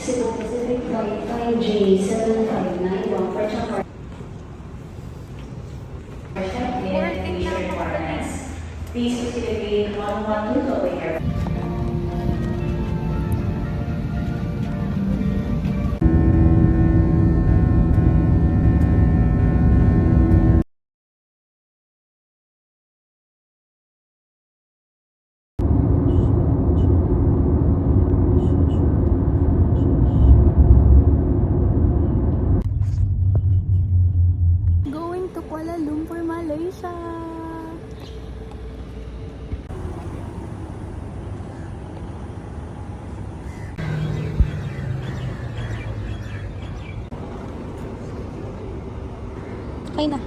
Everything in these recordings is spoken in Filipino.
Cebu Pacific Flight 5J759 for Chapar. Please proceed to gate 112 to await your. Going to Kuala Lumpur, Malaysia. Okay na.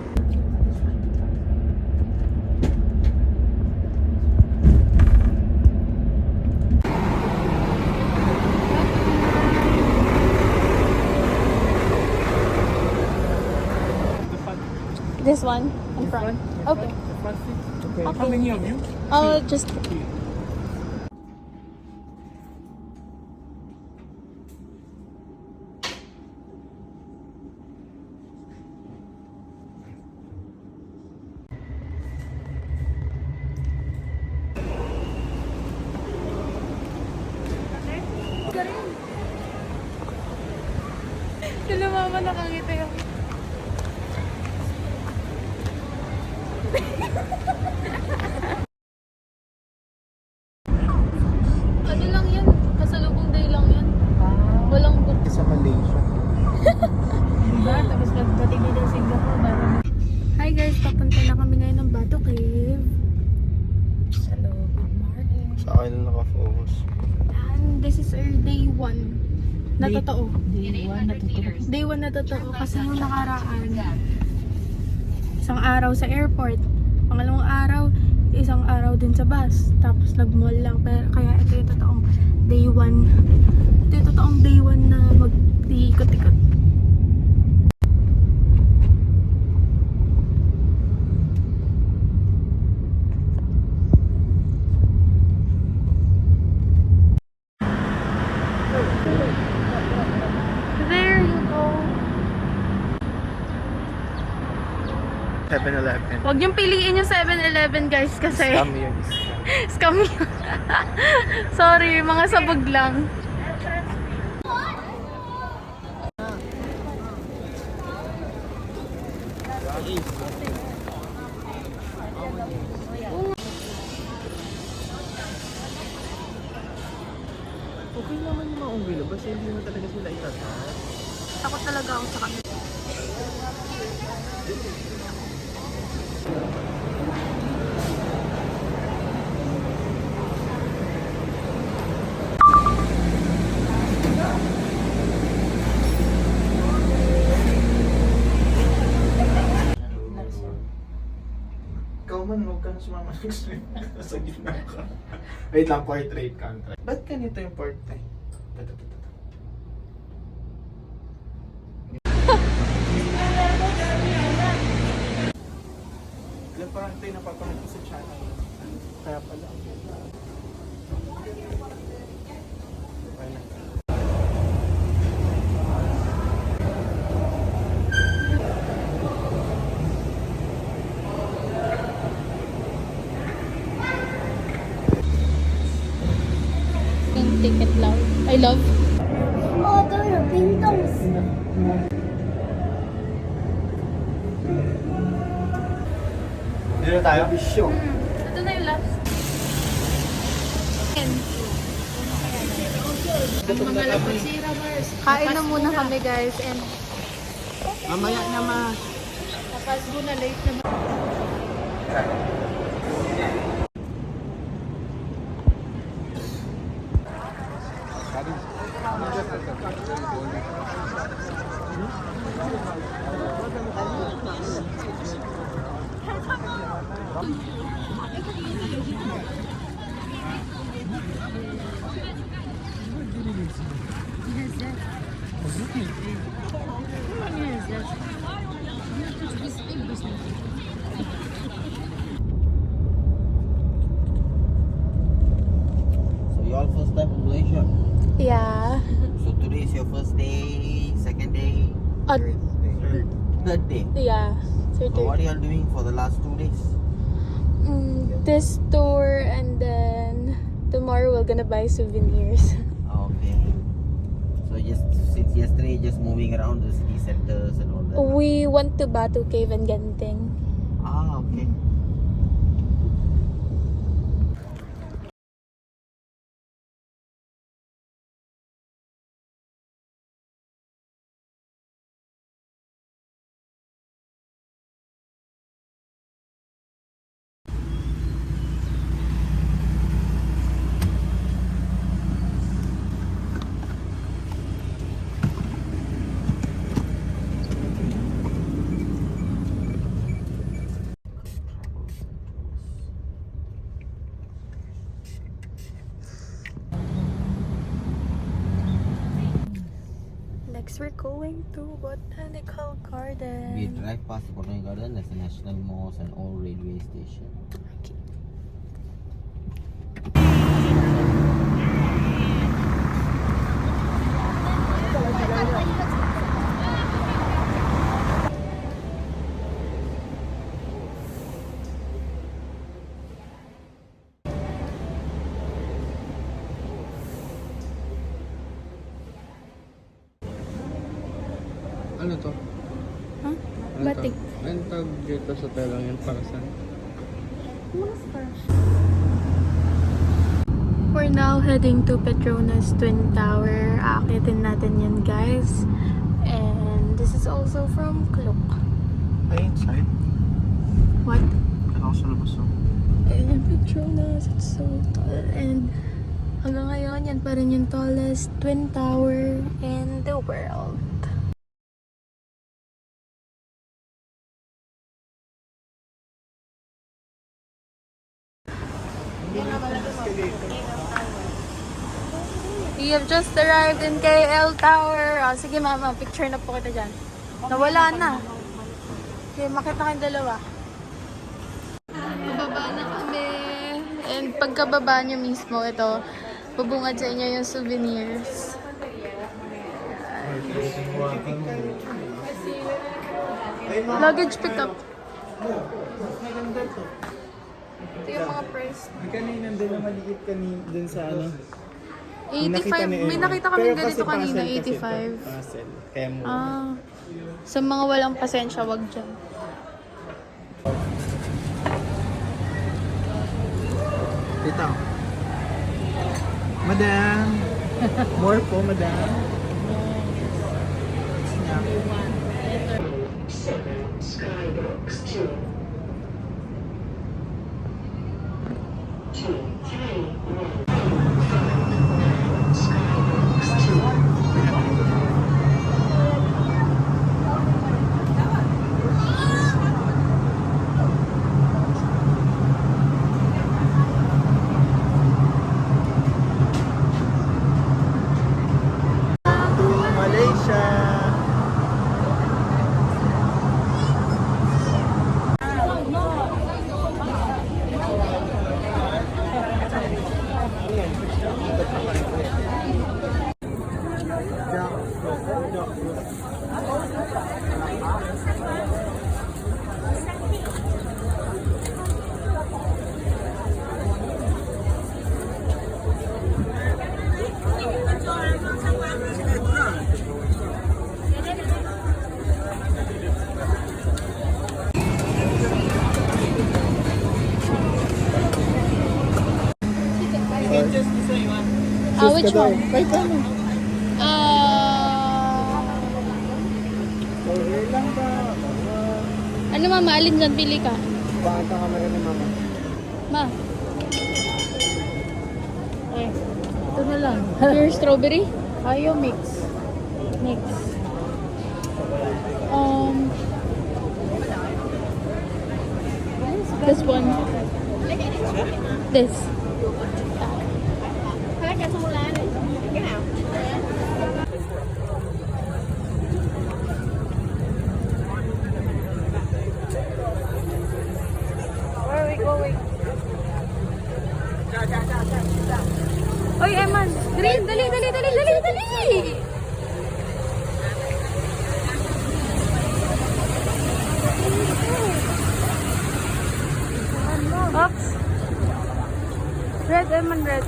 This one in front. Okay. Okay. How many of you? Oh, just Sila mama nakangiti yung ano lang yan? Kasalubong day lang yan. Walang book. Sa Malaysia. Diba? Tapos pagdating dito sa Singapore, parang Hi guys, papunta na kami ngayon ng Bato Cave. hello, good morning. Sa akin na nakafocus. And this is our day 1. Na totoo. Day 1 na tutulog. Day 1 na totoo kasi nung nakaraan, isang araw sa airport, pangalawang araw, isang araw din sa bus, tapos nag-mall lang. Pero, kaya ito yung totoong day 1. Ito yung totoong day 1 na mag-iikot-ikot. There you go. 7-Eleven. Huwag niyong piliin yung 7-Eleven guys kasi Scam yun. scam yun. Sorry, mga sabog lang. Okay naman yung mga umbrella. Basta hindi mo talaga sila itatas. Takot talaga ako sa kanila. Ikaw man, huwag ka na sumama ng stream. Nasa gitna ka. Wait lang, portrait contract. Ba't ganito yung portrait? Ilan parang ito yung napapanood ko sa channel. Kaya pala. Okay na. Yung ticket love. I love. Oh, ito yung pintong. Dito tayo? Bisyo. Ito na yung last. Kain na muna kami guys and Mamaya na ma. tapos na late na. So you all first time in Malaysia. Yeah. So today is That day. Yeah. So what you are doing for the last 2 days? This tour, and then tomorrow we're gonna buy souvenirs. Okay. So just since yesterday, just moving around the city centers and all that. We went to Batu Cave and Genting. Ah, okay. Next we're going to Botanical Garden. We drive past the Botanic Garden, there's a National Mall and old railway station. Ano to? Huh? Ano Batik. to? Ano tawag dito sa telang yan para saan? We're now heading to Petronas Twin Tower. Aakitin natin yan, guys. And this is also from Klook. Ay, inside. What? Kaya ako sa labas oh. And Petronas, it's so tall. And hanggang ngayon, yan pa rin yung tallest twin tower in the world. We have just arrived in KL Tower. Oh, sige mama, picture na po kita dyan. Nawala na. Okay, makita kayong dalawa. Bababa na kami. And pagkababa nyo mismo, ito, bubungad sa inyo yung souvenirs. Luggage pickup. Maganda to. Ito yung mga price. Kanina din na maliit kanina dun sa ano. 85. May nakita kami ganito kanina, 85. Puzzle. Kaya mo. Ah. Sa mga walang pasensya, wag dyan. Dito. Madam. More po, madam. Skybox 2. 2, 3, 1. Skybox 2. Malaysia. Which one? Kahit ano. Order lang ba? Ano mama, alin dyan? Pili ka. Baka ka meron ni mama. Ma. Ito na lang. Your strawberry? Ayaw mix. Mix. This one. This. Where are we going? Oy, Eman! Green! Dali! Oops. Red, Eman red.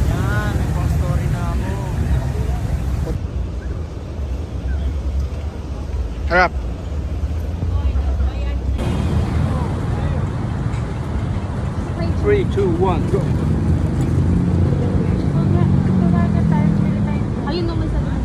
Yan, may pang story na ako. Harap. Three, two, one, go. Ayun naman sa Tara.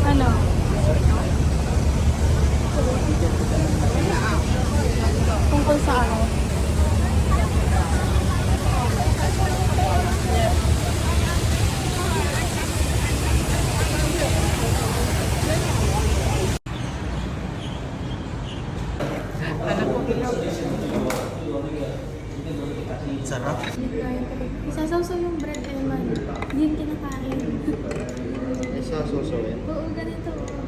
Ano? Tungkol sa ano? Sarap. Isasawsaw yung bread, Eman. Hindi yung kinakain. Isa susawin. Oo, ganito.